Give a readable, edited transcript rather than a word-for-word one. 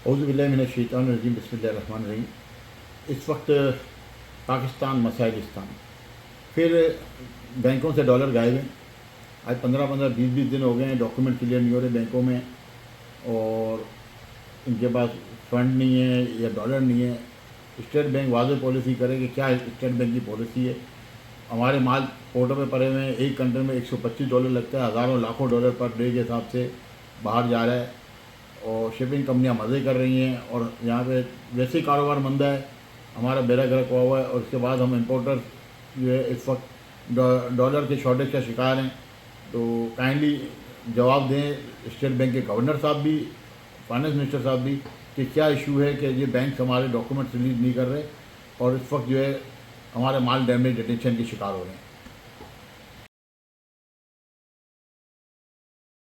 اعوذ باللہ من الشیطان الرجیم، بسم اللہ الرحمن الرحیم۔ اس وقت پاکستان مسائلستان، پھر بینکوں سے ڈالر غائب ہیں۔ آج 15-20 دن ہو گئے ہیں، ڈاکیومنٹ کلیئر نہیں ہو رہے بینکوں میں، اور ان کے پاس فنڈ نہیں ہے یا ڈالر نہیں ہے۔ اسٹیٹ بینک واضح پالیسی کرے کہ کیا اسٹیٹ بینک کی پالیسی ہے۔ ہمارے مال پورٹوں پہ پڑے ہوئے ہیں، ایک کنٹر میں $125 لگتا ہے، ہزاروں لاکھوں ڈالر پر ڈے کے حساب سے باہر جا رہا ہے، اور شپنگ کمپنیاں مزے کر رہی ہیں، اور یہاں پہ ویسے ہی کاروبار مندہ ہے، ہمارا بیڑا گرک ہوا ہے۔ اور اس کے بعد ہم امپورٹر جو ہے اس وقت ڈالر کے شارٹیج کا شکار ہیں۔ تو کائنڈلی جواب دیں اسٹیٹ بینک کے گورنر صاحب بھی، فائنانس منسٹر صاحب بھی، کہ کیا ایشو ہے کہ یہ بینکس ہمارے ڈاکیومنٹس ریلیز نہیں کر رہے، اور اس وقت جو ہے ہمارے مال ڈیمیج ڈیٹینشن کے شکار ہو رہے ہیں۔